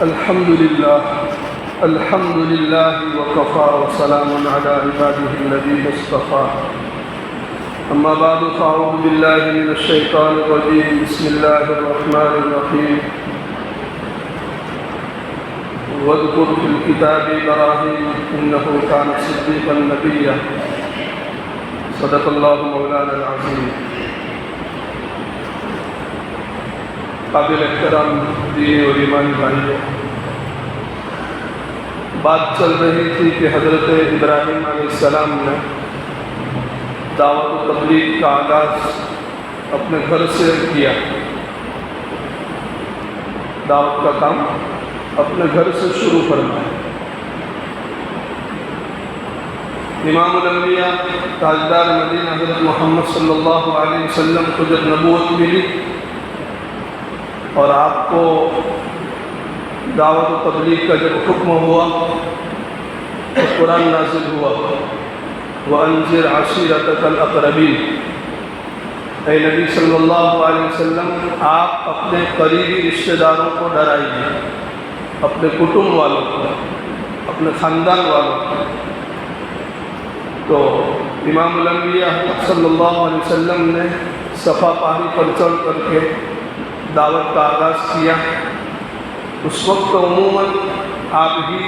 الحمد لله وكفى وسلام على عباده الذين اصطفى أما بعد فأعوذ بالله من الشيطان الرجيم بسم الله الرحمن الرحيم واذكر في الكتاب إبراهيم إنه كان صديقا نبيا صدق الله مولانا العظيم. قابل احترام دینی اور ایمانی بھائیوں، بات چل رہی تھی کہ حضرت ابراہیم علیہ السلام نے دعوت و تبلیغ کا آغاز اپنے گھر سے کیا. دعوت کا کام اپنے گھر سے شروع فرمایا. امام الانبیاء تاجدار مدینہ حضرت محمد صلی اللہ علیہ وسلم کو جب نبوت ملی اور آپ کو دعوت و تبلیغ کا جب حکم ہوا تو قرآن نازل ہوا وَأَنذِرْ عَشِيرَتَكَ الْأَقْرَبِينَ. اے نبی صلی اللہ علیہ وسلم، آپ اپنے قریبی رشتہ داروں کو ڈرائیے، اپنے کٹنب والوں کو، اپنے خاندان والوں کو. تو امام الانبیاء صلی اللہ علیہ وسلم نے صفا پہاڑی پر چڑھ کر کے دعوت کا آغاز کیا. اس وقت عموماً آپ ہی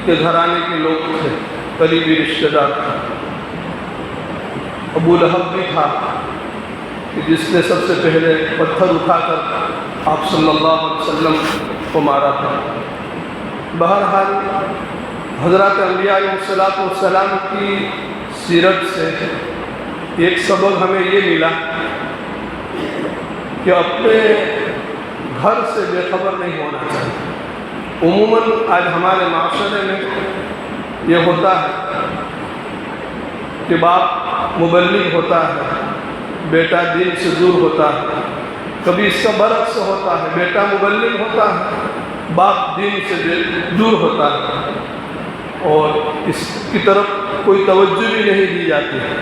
کے گھرانے کے لوگ تھے، قریبی رشتہ دار. ابو لہب بھی تھا کہ جس نے سب سے پہلے پتھر اٹھا کر آپ صلی اللہ علیہ وسلم کو مارا تھا. بہرحال حضرات انبیاء علیہ السلام کی سیرت سے ایک سبق ہمیں یہ ملا کہ اپنے گھر سے بے خبر نہیں ہونا چاہیے. عموماً آج ہمارے معاشرے میں یہ ہوتا ہے کہ باپ مبلغ ہوتا ہے، بیٹا دین سے دور ہوتا ہے. کبھی اس کا برعکس ہوتا ہے، بیٹا مبلغ ہوتا ہے، باپ دین سے دور ہوتا ہے اور اس کی طرف کوئی توجہ بھی نہیں دی جاتی ہے.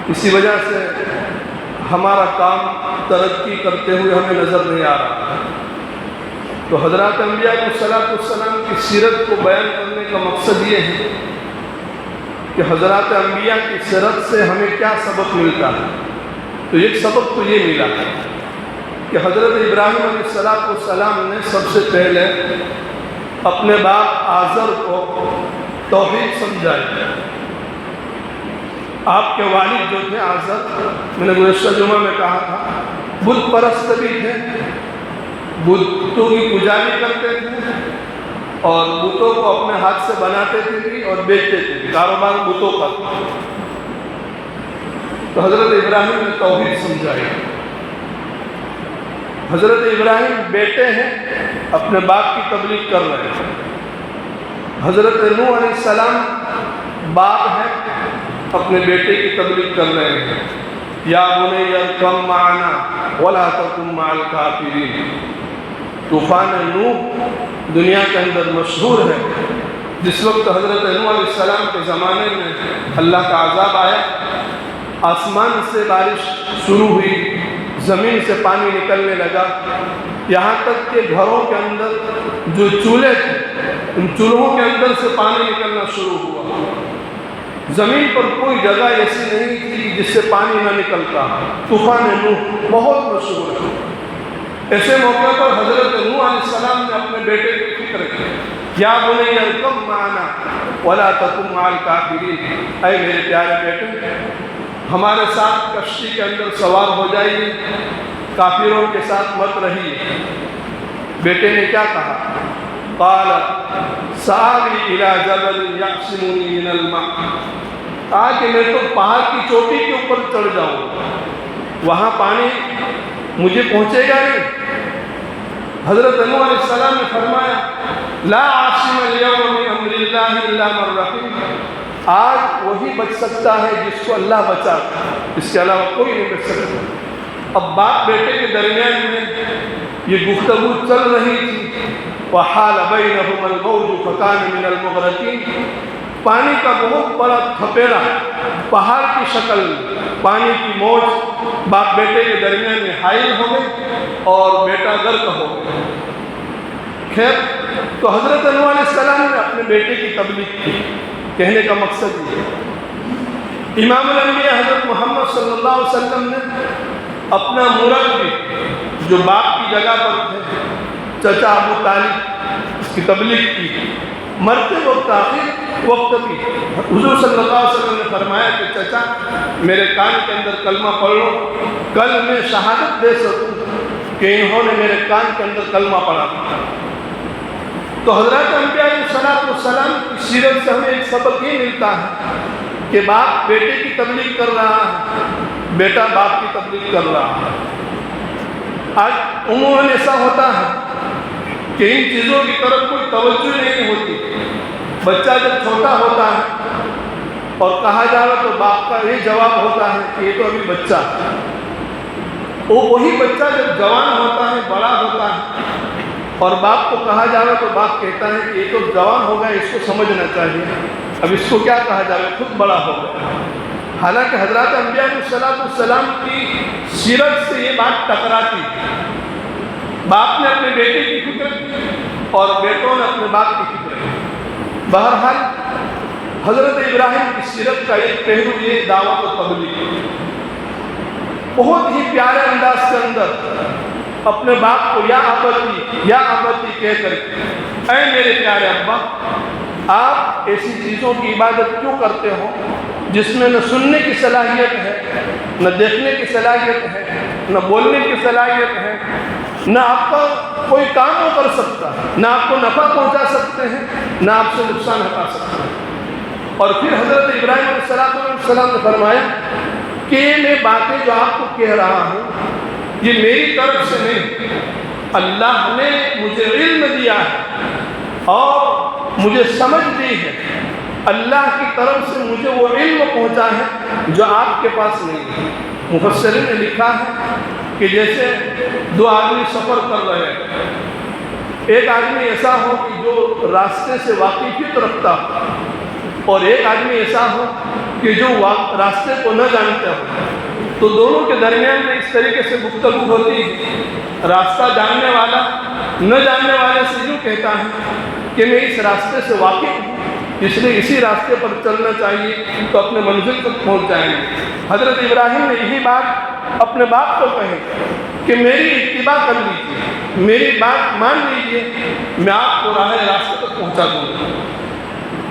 اسی وجہ سے ہمارا کام ترقی کرتے ہوئے ہمیں نظر نہیں آ رہا. تو حضرات انبیاء علیہ السلام کی سیرت کو بیان کرنے کا مقصد یہ ہے کہ حضرات انبیاء کی سیرت سے ہمیں کیا سبق ملتا ہے. تو ایک سبق تو یہ ملا کہ حضرت ابراہیم علیہ السلام نے سب سے پہلے اپنے باپ آزر کو توحید سمجھائی. آپ کے والد جو تھے آزر، میں نے گزشتہ جمعہ میں کہا تھا، بت پرست بھی تھے، بتوں کی پوجا بھی کرتے تھے اور بتوں کو اپنے ہاتھ سے بناتے تھے بھی اور بیچتے تھے، کاروبار بتوں کا. تو حضرت ابراہیم نے توحید سمجھائی. حضرت ابراہیم بیٹے ہیں، اپنے باپ کی تبلیغ کر رہے ہیں. حضرت نوح علیہ السلام باپ ہیں، اپنے بیٹے کی تبلیغ کر رہے ہیں. یا بنی ارکب معنا ولا تکن مع الکافرین. طوفان نوح دنیا کے اندر مشہور ہے. جس وقت حضرت نوح علیہ السلام کے زمانے میں اللہ کا عذاب آیا، آسمان سے بارش شروع ہوئی، زمین سے پانی نکلنے لگا، یہاں تک کہ گھروں کے اندر جو چولہے تھے ان چولہوں کے اندر سے پانی نکلنا شروع ہوا. زمین پر کوئی جگہ ایسی نہیں تھی جس سے پانی نہ نکلتا. طوفان نوح بہت مشہور ہے. ایسے موقع پر حضرت نوح علیہ السلام نے اپنے بیٹے کی فکر کی. یا بنی ارکب معنا ولا تکن مع الکافرین. اے میرے پیارے بیٹے، ہمارے ساتھ کشتی کے اندر سوار ہو جائیے، کافروں کے ساتھ مت رہیے. بیٹے نے کیا کہا؟ قال سآوی الی جبل یعصمنی من الماء. کہا کہ میں تو پہاڑ کی چوٹی کے اوپر چڑھ جاؤں، وہاں پانی مجھے پہنچے گا نہیں. حضرت نوح علیہ السلام نے فرمایا لا عاصم اليوم من امر اللہ الا من رحم. آج وہی بچ سکتا ہے جس کو اللہ بچا، اس کے علاوہ کوئی نہیں بچ سکتا. اب باپ بیٹے کے درمیان میں یہ گفتگو چل رہی تھی. وحال بینہما الموج فکان من المغرقین. پانی کا بہت بڑا تھپیڑا پہاڑ کی شکل، پانی کی موج باپ بیٹے کے درمیان میں حائل ہو گئی اور بیٹا غرق ہو گیا. خیر، تو حضرت نوح علیہ السلام نے اپنے بیٹے کی تبلیغ کی. کہنے کا مقصد یہ ہے، امام الانبیاء حضرت محمد صلی اللہ علیہ وسلم نے اپنا مربی جو باپ کی جگہ پر تھے، چچا ابو طالب، اس کی تبلیغ کی. مرتے وقت آخر وقت بھی حضور صلی اللہ علیہ وسلم نے فرمایا کہ چچا میرے کان کے اندر کلمہ پڑھ لو، کل میں شہادت دے سکوں کہ انہوں نے میرے کان کے اندر کلمہ پڑھا. تو حضرت انبیاء علیہ السلام کی سیرت سے ہمیں ایک سبق یہ ملتا ہے کہ باپ بیٹے کی تبلیغ کر رہا ہے، بیٹا باپ کی تبلیغ کر رہا ہے. آج عموماً ایسا ہوتا ہے کہ ان چیزوں کی طرف کوئی توجہ نہیں ہوتی. بچہ جب چھوٹا ہوتا ہے اور کہا جائے تو باپ کا یہ جواب ہوتا ہے کہ یہ تو ابھی بچہ ہے. وہی بچہ جب جوان ہوتا ہے، بڑا ہوتا ہے، اور باپ کو کہا جائے تو باپ کہتا ہے کہ یہ تو جوان ہو گیا، اس کو سمجھنا چاہیے، اب اس کو کیا کہا جائے، خود بڑا ہو گیا. حالانکہ حضرت انبیاء علیہ السلام کی سیرت سے یہ بات ٹکراتی. باپ نے اپنے بیٹے کی فکر کی اور بیٹوں نے اپنے باپ کی فکر کی. بہرحال حضرت ابراہیم کی سیرت کا ایک پہلو یہ دعوت و تبلیغ، بہت ہی پیارے انداز کے اندر اپنے باپ کو یا ابتی کہہ کر کے، اے میرے پیارے ابا، آپ ایسی چیزوں کی عبادت کیوں کرتے ہو جس میں نہ سننے کی صلاحیت ہے، نہ دیکھنے کی صلاحیت ہے، نہ بولنے کی صلاحیت ہے، نہ آپ کا کوئی کام وہ کر سکتا، نہ آپ کو نفع پہنچا سکتے ہیں، نہ آپ سے نقصان ہٹا سکتے ہیں. اور پھر حضرت ابراہیم علیہ السلام نے فرمایا کہ میں باتیں جو آپ کو کہہ رہا ہوں یہ میری طرف سے نہیں، اللہ نے مجھے علم دیا ہے اور مجھے سمجھ دی ہے، اللہ کی طرف سے مجھے وہ علم پہنچا ہے جو آپ کے پاس نہیں ہے. مفسرین نے لکھا ہے کہ جیسے دو آدمی سفر کر رہے ہیں، ایک آدمی ایسا ہو کہ جو راستے سے واقفیت رکھتا ہو، اور ایک آدمی ایسا ہو کہ جو راستے کو نہ جانتا ہو. تو دونوں کے درمیان میں اس طریقے سے گفتگو ہوتی ہے. راستہ جاننے والا نہ جاننے والے سے یوں کہتا ہے کہ میں اس راستے سے واقف ہوں، اس لیے اسی راستے پر چلنا چاہیے تو اپنے منزل تک پہنچ جائیں گے. حضرت ابراہیم نے یہی بات اپنے باپ کو کہی کہ میری اتباع کر لیجیے، میری بات مان لیجیے، میں آپ کو راہ راستے تک پہنچا دوں گا.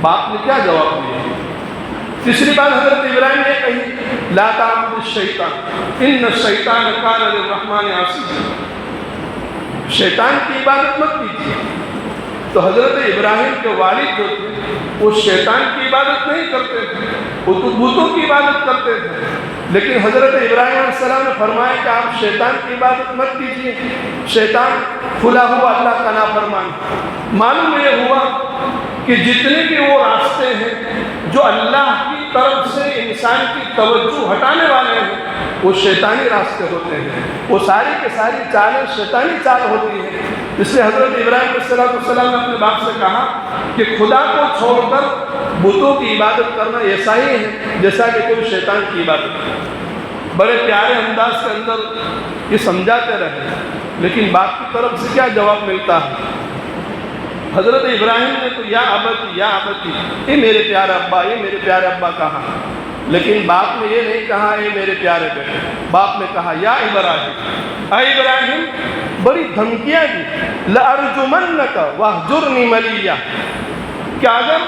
باپ نے کیا جواب دیا؟ تیسری بات حضرت ابراہیم نے کہی، لا تعبدوا الشیطان ان الشیطان کان للرحمن عصیا، شیطان کی عبادت مت کیجیے. تو حضرت ابراہیم کے والد جو تھے وہ شیطان کی عبادت نہیں کرتے تھے، وہ تو بتوں کی عبادت کرتے تھے. لیکن حضرت ابراہیم علیہ السلام نے فرمایا کہ آپ شیطان کی عبادت مت کیجیے، شیطان کھلا ہوا اللہ کا نافرمان. معلوم یہ ہوا کہ جتنے بھی وہ راستے ہیں جو اللہ کی طرف سے انسان کی توجہ ہٹانے والے ہیں وہ شیطانی راستے ہوتے ہیں، وہ ساری کے ساری چالیں شیطانی چال ہوتی ہیں. اس لیے حضرت ابراہیم علیہ السلام نے اپنے باپ سے کہا کہ خدا کو چھوڑ کر بتوں کی عبادت کرنا ایسا ہی ہے جیسا کہ کوئی شیطان کی عبادت ہے. بڑے پیارے انداز کے اندر یہ سمجھاتے رہے، لیکن باپ کی طرف سے کیا جواب ملتا ہے؟ حضرت ابراہیم نے تو یا ابتی، اے میرے پیارے ابا، اے میرے پیارے ابا کہا، لیکن باپ نے یہ نہیں کہا اے میرے پیارے بیٹے. باپ نے کہا یا ابراہیم، اے ابراہیم، بڑی دھمکیاں دی، لَأَرْجُمَنَّكَ وَاهْجُرْنِي مَلِيًّا، کہ اگر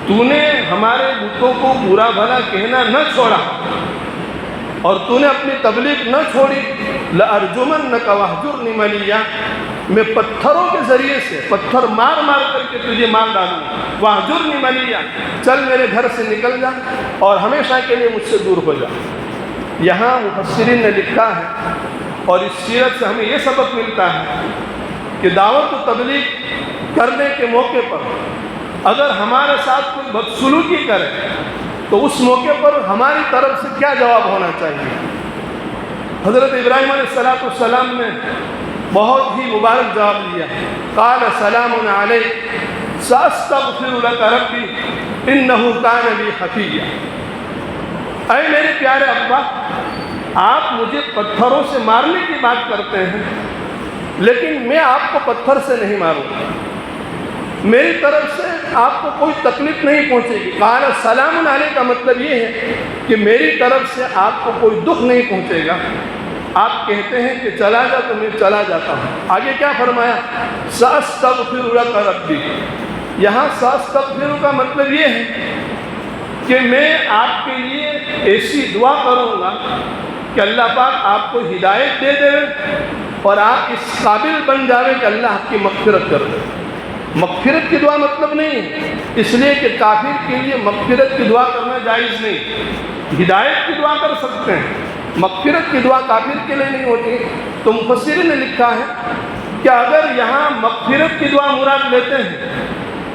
تو نے ہمارے بتوں کو برا بھلا کہنا نہ چھوڑا اور تو نے اپنی تبلیغ نہ چھوڑی، لَأَرْجُمَنَّكَ وَاهْجُرْنِي مَلِيًّا، میں پتھروں کے ذریعے سے پتھر مار کر کے تجھے مار ڈالوں. وَاهْجُرْنِي مَلِيًّا، چل میرے گھر سے نکل جا اور ہمیشہ کے لیے مجھ سے دور ہو جا. یہاں مفسرین نے لکھا ہے اور اس سیرت سے ہمیں یہ سبق ملتا ہے کہ دعوت و تبلیغ کرنے کے موقع پر اگر ہمارے ساتھ کوئی بدسلوکی کرے تو اس موقع پر ہماری طرف سے کیا جواب ہونا چاہیے. حضرت ابراہیم علیہ السلام نے بہت ہی مبارک جواب دیا، قال سلام علیک ساستغفر لک ربی انہ کان بی حفیہ. اے میرے پیارے ابا، آپ مجھے پتھروں سے مارنے کی بات کرتے ہیں، لیکن میں آپ کو پتھر سے نہیں ماروں گا، میری طرف سے آپ کو کوئی تکلیف نہیں پہنچے گی۔ قال سلام علیہ کا مطلب یہ ہے کہ میری طرف سے آپ کو کوئی دکھ نہیں پہنچے گا۔ آپ کہتے ہیں کہ چلا جا تو میں چلا جاتا ہوں۔ آگے کیا فرمایا؟ سأستغفر لک ربی۔ یہاں سأستغفر کا مطلب یہ ہے کہ میں آپ کے لیے ایسی دعا کروں گا کہ اللہ پاک آپ کو ہدایت دے دے اور آپ اس قابل بن جاوے کہ اللہ آپ کی مغفرت کر دے۔ مغفرت کی دعا مطلب نہیں ہے، اس لیے کہ کافر کے لیے مغفرت کی دعا کرنا جائز نہیں، ہدایت کی دعا کر سکتے ہیں، مغفرت کی دعا کافر کے لیے نہیں ہوتی۔ تو مفسرین نے لکھا ہے کہ اگر یہاں مغفرت کی دعا مراد لیتے ہیں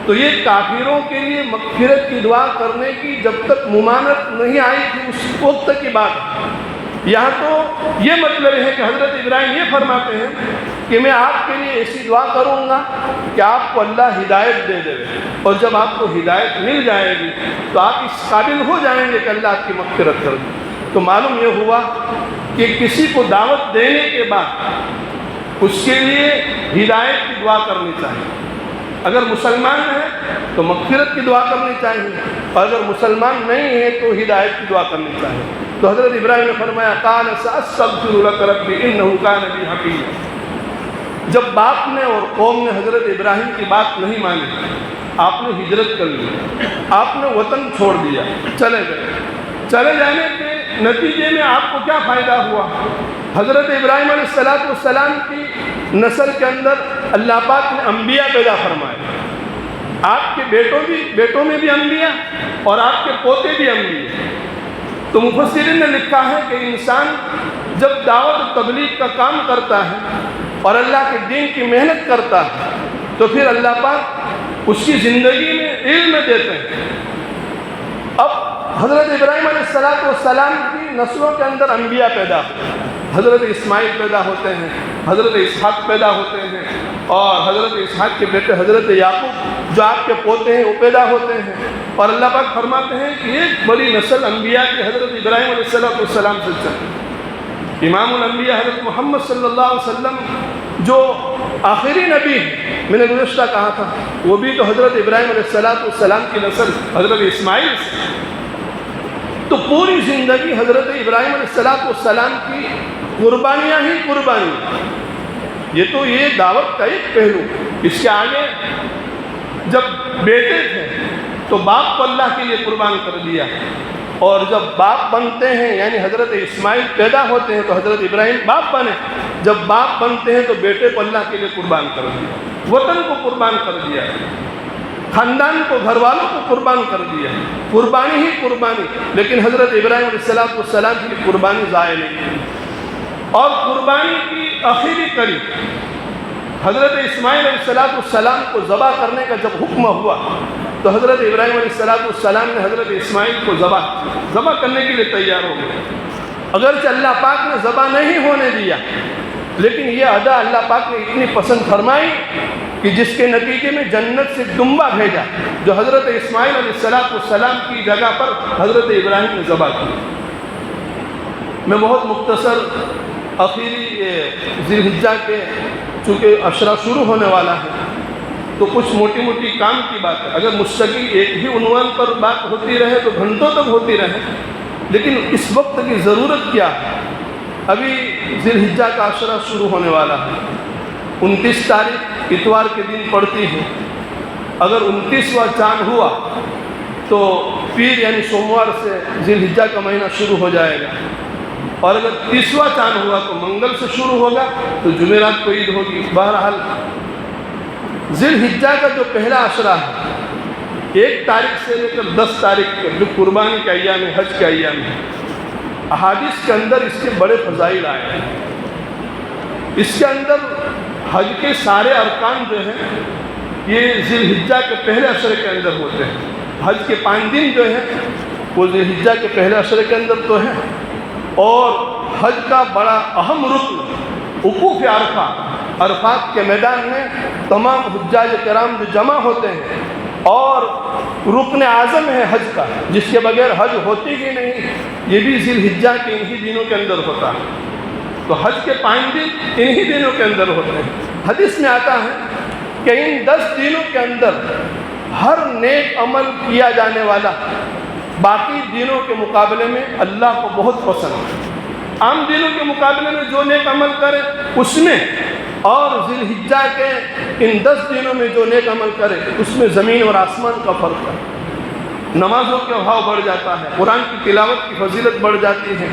تو یہ کافروں کے لیے مغفرت کی دعا کرنے کی جب تک ممانعت نہیں آئی تھی اس وقت کی بات۔ یہاں تو یہ مطلب ہے کہ حضرت ابراہیم یہ فرماتے ہیں کہ میں آپ کے لیے ایسی دعا کروں گا کہ آپ کو اللہ ہدایت دے دے، اور جب آپ کو ہدایت مل جائے گی تو آپ اس قابل ہو جائیں گے کہ اللہ آپ کی مغفرت کر دے۔ تو معلوم یہ ہوا کہ کسی کو دعوت دینے کے بعد اس کے لیے ہدایت کی دعا کرنی چاہیے۔ اگر مسلمان ہے تو مغفرت کی دعا کرنی چاہیے، اور اگر مسلمان نہیں ہے تو ہدایت کی دعا کرنی چاہیے۔ تو حضرت ابراہیم نے فرمایا قال سأستغفر لک ربی انہ کان بی حفیظ۔ جب باپ نے اور قوم نے حضرت ابراہیم کی بات نہیں مانی، آپ نے ہجرت کر لی، آپ نے وطن چھوڑ دیا، چلے گئے۔ چلے جانے کے نتیجے میں آپ کو کیا فائدہ ہوا؟ حضرت ابراہیم علیہ السلام کی نسل کے اندر اللہ پاک نے انبیاء پیدا فرمائے، آپ کے بیٹوں میں بھی انبیاء اور آپ کے پوتے بھی انبیاء۔ تو مفسرین نے لکھا ہے کہ انسان جب دعوت و تبلیغ کا کام کرتا ہے اور اللہ کے دین کی محنت کرتا ہے تو پھر اللہ پاک اس کی زندگی میں علم دیتے ہیں۔ اب حضرت ابراہیم علیہ السلام کی نسلوں کے اندر انبیاء پیدا ہوتے ہیں، حضرت اسماعیل پیدا ہوتے ہیں، حضرت اسحاق پیدا ہوتے ہیں، اور حضرت اسحاق کے بیٹے حضرت یعقوب جو آپ کے پوتے ہیں وہ پیدا ہوتے ہیں، اور اللہ پاک فرماتے ہیں کہ ایک بڑی نسل انبیاء کی حضرت ابراہیم علیہ السلام سے چلتی۔ امام الانبیاء حضرت محمد صلی اللہ علیہ وسلم جو آخری نبی میں نے گزشتہ کہا تھا، وہ بھی تو حضرت ابراہیم علیہ السلام کی نسل حضرت اسماعیل سے۔ تو پوری زندگی حضرت ابراہیم علیہ السلام کی قربانیاں ہی قربانی۔ یہ دعوت کا ایک پہلو۔ اس کے آگے جب بیٹے تھے تو باپ کو اللہ کے لیے قربان کر دیا، اور جب باپ بنتے ہیں یعنی حضرت اسماعیل پیدا ہوتے ہیں تو حضرت ابراہیم باپ بنے، جب باپ بنتے ہیں تو بیٹے کو اللہ کے لیے قربان کر دیا، وطن کو قربان کر دیا، خاندان کو، گھر والوں کو قربان کر دیا، قربانی ہی قربانی۔ لیکن حضرت ابراہیم علیہ السلام کی قربانی ضائع نہیں کی، اور قربانی کی آخری قریب حضرت اسماعیل علیہ السلام کو ذبح کرنے کا جب حکم ہوا تو حضرت ابراہیم علیہ السلام نے حضرت اسماعیل کو ذبح کرنے کے لیے تیار ہو گئے۔ اگرچہ اللہ پاک نے ذبح نہیں ہونے دیا، لیکن یہ ادا اللہ پاک نے اتنی پسند فرمائی کہ جس کے نتیجے میں جنت سے دمبا بھیجا جو حضرت اسماعیل علیہ السلام کی جگہ پر حضرت ابراہیم نے ذبح کی۔ میں بہت مختصر آخری ذی الحجہ کے چونکہ عشرہ شروع ہونے والا ہے تو کچھ موٹی موٹی کام کی بات ہے، اگر مستقل ایک ہی عنوان پر بات ہوتی رہے تو گھنٹوں تک ہوتی رہے، لیکن اس وقت کی ضرورت کیا ہے؟ ابھی ذی الحجہ کا عشرہ شروع ہونے والا ہے، 29 تاریخ اتوار کے دن پڑتی ہے۔ اگر 29واں چاند ہوا تو پیر یعنی سوموار سے ذی الحجہ کا مہینہ شروع ہو جائے گا، اور اگر 30واں چاند ہوا تو منگل سے شروع ہوگا تو جمعرات کو عید ہوگی۔ بہرحال ذی الحجہ کا جو پہلا عشرہ ہے 1 تاریخ سے لے کر 10 تاریخ تک جو قربانی کا ایام ہے، حج کا ایام ہے، احادیث کے اندر اس کے بڑے فضائل آئے ہیں۔ اس کے اندر حج کے سارے ارکان جو ہیں یہ ذی الحجہ کے پہلے عشرے کے اندر ہوتے ہیں۔ حج کے 5 دن جو ہیں وہ ذی الحجہ کے پہلے عشرے کے اندر تو ہیں، اور حج کا بڑا اہم رکن وقوف عرفہ، عرفات کے میدان میں تمام حجاج کرام جو جمع ہوتے ہیں، اور رکن اعظم ہے حج کا جس کے بغیر حج ہوتی ہی نہیں، یہ بھی ذی الحجہ کے انہی دنوں کے اندر ہوتا ہے۔ تو حج کے 5 دن انہی دنوں کے اندر ہوتے ہیں۔ حدیث میں آتا ہے کہ ان 10 دنوں کے اندر ہر نیک عمل کیا جانے والا باقی دنوں کے مقابلے میں اللہ کو بہت پسند ہے۔ عام دنوں کے مقابلے میں جو نیک عمل کرے اس میں، اور ذی الحجہ کے ان 10 دنوں میں جو نیک عمل کرے اس میں زمین اور آسمان کا فرق ہے۔ نمازوں کا بھاؤ بڑھ جاتا ہے، قرآن کی تلاوت کی فضیلت بڑھ جاتی ہے،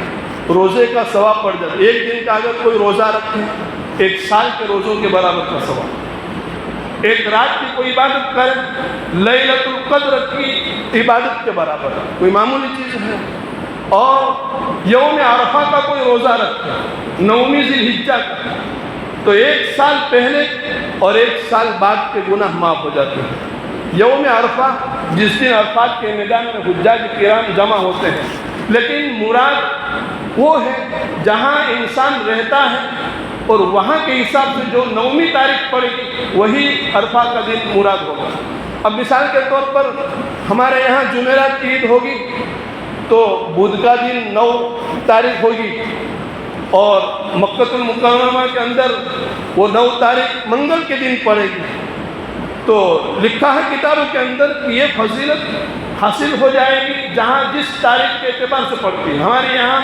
روزے کا ثواب بڑھ جاتا ہے۔ ایک دن کا اگر کوئی روزہ رکھے 1 سال کے روزوں کے برابر کا ثواب، ایک رات کی کوئی عبادت کرے لیلۃ القدر کی عبادت کے برابر، کوئی معمولی چیز ہے۔ اور یوم عرفہ کا کوئی روزہ رکھے 9ویں ذی الحجہ کا، تو 1 سال پہلے اور 1 سال بعد کے گناہ معاف ہو جاتے ہیں۔ یوم عرفہ جس دن عرفات کے میدان میں حجاج کرام جمع ہوتے ہیں، لیکن مراد وہ ہے جہاں انسان رہتا ہے اور وہاں کے حساب سے جو 9ویں تاریخ پڑے گی وہی عرفہ کا دن مراد ہوگا۔ اب مثال کے طور پر ہمارے یہاں جمعرات کی عید ہوگی تو بدھ کا دن 9 تاریخ ہوگی، اور مکہ المکرمہ کے اندر وہ 9 تاریخ منگل کے دن پڑے گی۔ تو لکھا ہے کتابوں کے اندر کہ یہ فضیلت حاصل ہو جائے گی جہاں جس تاریخ کے اعتبار سے پڑتی ہے۔ ہمارے یہاں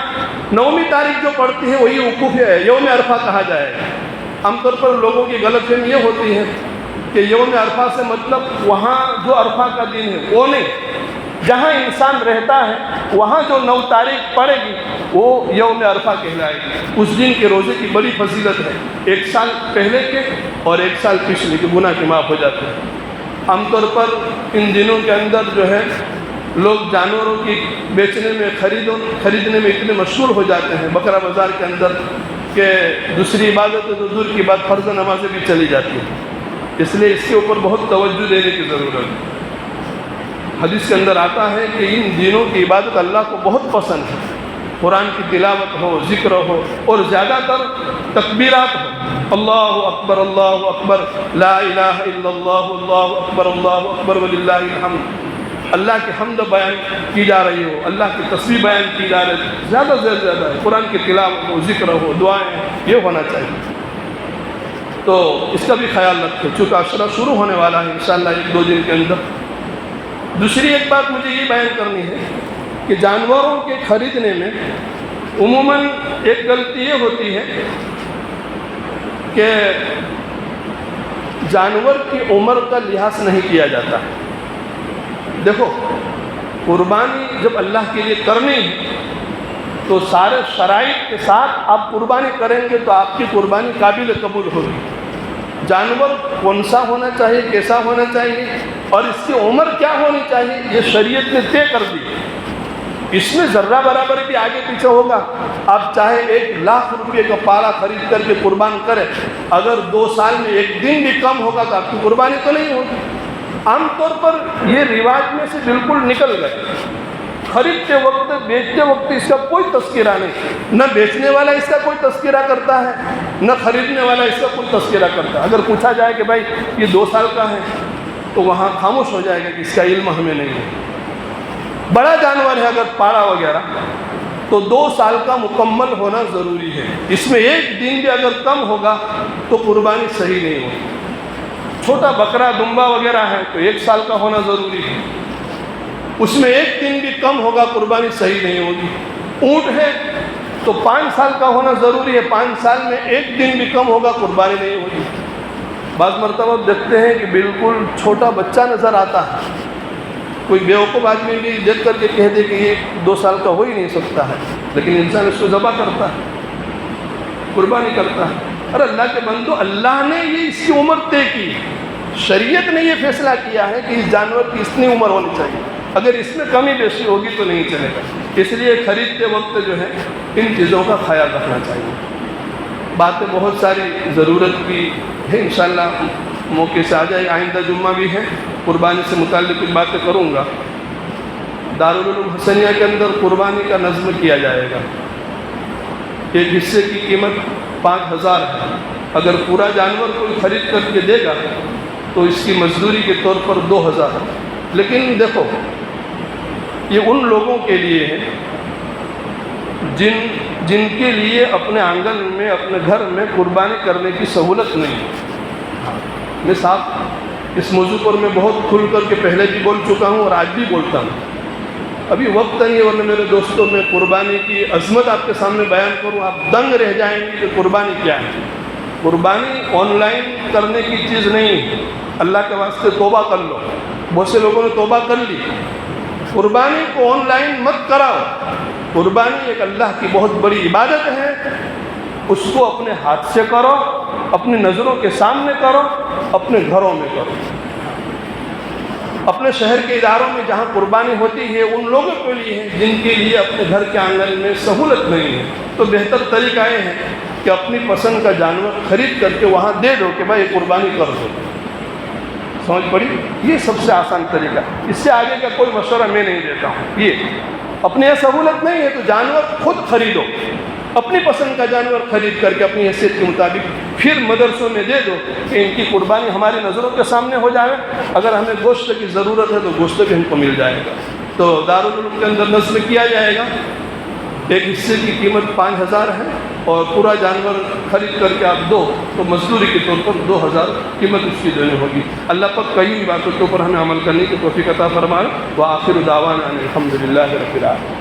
9ویں تاریخ جو پڑتی ہے وہی وقوف ہے، یوم عرفہ کہا جائے گا۔ عام طور پر لوگوں کی غلط فہمی یہ ہوتی ہے کہ یوم عرفہ سے مطلب وہاں جو عرفہ کا دن ہے وہ نہیں، جہاں انسان رہتا ہے وہاں جو 9 تاریخ پڑے گی وہ یوم عرفہ کہلائے گی۔ اس دن کے روزے کی بڑی فضیلت ہے، 1 سال پہلے کے اور 1 سال پچھلے کے گناہ کے معاف ہو جاتے ہیں۔ عام طور پر ان دنوں کے اندر جو ہے لوگ جانوروں کی بیچنے میں خریدنے میں اتنے مشغول ہو جاتے ہیں بقرہ بازار کے اندر کہ دوسری عبادت تو دور کی بات فرض نمازیں بھی چلی جاتی ہیں۔ اس لیے اس کے اوپر بہت توجہ دینے کی ضرورت ہے۔ حدیث کے اندر آتا ہے کہ ان دنوں کی عبادت اللہ کو بہت پسند ہے، قرآن کی تلاوت ہو، ذکر ہو، اور زیادہ تر تکبیرات ہو، اللہ اکبر لا الہ الا اللہ، اللہ اکبر وللہ الحمد، اللہ کی حمد بیان کی جا رہی ہو، اللہ کی تسبیح بیان کی جا رہی ہے، زیادہ سے زیادہ ہے، قرآن کی تلاوت ہو، ذکر ہو، دعائیں، یہ ہونا چاہیے۔ تو اس کا بھی خیال رکھیں، چونکہ عشرہ شروع ہونے والا ہے انشاءاللہ 1-2 دن کے اندر۔ دوسری ایک بات مجھے یہ بیان کرنی ہے کہ جانوروں کے خریدنے میں عموماً ایک غلطی یہ ہوتی ہے کہ جانور کی عمر کا لحاظ نہیں کیا جاتا۔ دیکھو، قربانی جب اللہ کے لیے کرنی ہے تو سارے شرائط کے ساتھ آپ قربانی کریں گے تو آپ کی قربانی قابل قبول ہوگی۔ جانور کون سا ہونا چاہیے، کیسا ہونا چاہیے، اور اس کی عمر کیا ہونی چاہیے، یہ شریعت نے طے کر دی۔ اس میں ذرہ برابر بھی آگے پیچھے ہوگا۔ آپ چاہے 1,00,000 روپے کا پالا خرید کر کے قربان کریں، اگر 2 سال میں 1 دن بھی کم ہوگا تو آپ کی قربانی تو نہیں ہوگی۔ عام طور پر یہ رواج میں سے بالکل نکل گئے۔ خریدتے وقت بیچتے وقت اس کا کوئی تذکرہ نہیں، نہ بیچنے والا اس کا کوئی تذکرہ کرتا ہے نہ خریدنے والا اس کا کوئی تذکرہ کرتا ہے۔ اگر پوچھا جائے کہ بھائی یہ 2 سال کا ہے تو وہاں خاموش ہو جائے گا کہ اس کا علم ہمیں نہیں ہے۔ بڑا جانور ہے اگر پاڑا وغیرہ تو 2 سال کا مکمل ہونا ضروری ہے، اس میں 1 دن بھی اگر کم ہوگا تو قربانی صحیح نہیں ہوگی۔ چھوٹا بکرا دمبا وغیرہ ہے تو 1 سال کا ہونا ضروری ہے، اس میں 1 دن بھی کم ہوگا قربانی صحیح نہیں ہوگی۔ اونٹ ہے تو 5 سال کا ہونا ضروری ہے، 5 سال میں 1 دن بھی کم ہوگا قربانی نہیں ہوگی۔ بعض مرتبہ دیکھتے ہیں کہ بالکل چھوٹا بچہ نظر آتا ہے، کوئی بیوقوف آدمی بھی دیکھ کر کے کہہ دے کہ یہ 2 سال کا ہو ہی نہیں سکتا ہے، لیکن انسان اس کو ذبح کرتا ہے، قربانی کرتا ہے۔ اور اللہ کے بندو، اللہ نے یہ اس کی عمر طے کی، شریعت نے یہ فیصلہ کیا ہے کہ اس جانور کی اتنی عمر ہونی چاہیے، اگر اس میں کمی بیشی ہوگی تو نہیں چلے گا۔ اس لیے خریدتے وقت جو ہے ان چیزوں کا خیال رکھنا چاہیے۔ باتیں بہت ساری ضرورت کی ہے، انشاءاللہ موقع سے آ جائے، آئندہ جمعہ بھی ہے، قربانی سے متعلق کچھ باتیں کروں گا۔ دارالعلوم حسنیہ کے اندر قربانی کا نظم کیا جائے گا، ایک حصے کی قیمت 5,000 ہے، اگر پورا جانور کوئی خرید کر کے دے گا تو اس کی مزدوری کے طور پر 2,000 ہے۔ لیکن دیکھو، یہ ان لوگوں کے لیے ہے جن کے لیے اپنے آنگن میں اپنے گھر میں قربانی کرنے کی سہولت نہیں ہے۔ میں صاحب اس موضوع پر میں بہت کھل کر کے پہلے بھی بول چکا ہوں اور آج بھی بولتا ہوں، ابھی وقت نہیں ہے، ورنہ میرے دوستوں میں قربانی کی عظمت آپ کے سامنے بیان کروں، آپ دنگ رہ جائیں گے کہ قربانی کیا ہے۔ قربانی آن لائن کرنے کی چیز نہیں ہے، اللہ کے واسطے توبہ کر لو، بہت سے لوگوں نے توبہ کر لی۔ قربانی کو آن لائن مت کراؤ، قربانی ایک اللہ کی بہت بڑی عبادت ہے، اس کو اپنے ہاتھ سے کرو، اپنی نظروں کے سامنے کرو، اپنے گھروں میں کرو۔ اپنے شہر کے اداروں میں جہاں قربانی ہوتی ہے ان لوگوں کے لیے ہے جن کے لیے اپنے گھر کے آنگن میں سہولت نہیں ہے، تو بہتر طریقہ یہ ہے کہ اپنی پسند کا جانور خرید کر کے وہاں دے دو کہ بھائی یہ قربانی کر دو۔ سمجھ پڑی؟ یہ سب سے آسان طریقہ، اس سے آگے کا کوئی مشورہ میں نہیں دیتا ہوں۔ یہ اپنے یہاں سہولت نہیں ہے تو جانور خود خریدو، اپنی پسند کا جانور خرید کر کے اپنی حیثیت کے مطابق پھر مدرسوں میں دے دو کہ ان کی قربانی ہماری نظروں کے سامنے ہو جائے، اگر ہمیں گوشت کی ضرورت ہے تو گوشت بھی ہم کو مل جائے گا۔ تو دارالعلوم کے اندر نظم کیا جائے گا، ایک حصے کی قیمت 5000 ہے اور پورا جانور خرید کر کے آپ دو تو مزدوری کے طور پر 2000 قیمت اس کی دینی ہوگی۔ اللہ پاک کئی باتوں کے اوپر ہمیں عمل کرنے کی توفیق عطا فرمائے۔ وآخر دعوانا ان الحمد للہ رب العالمین۔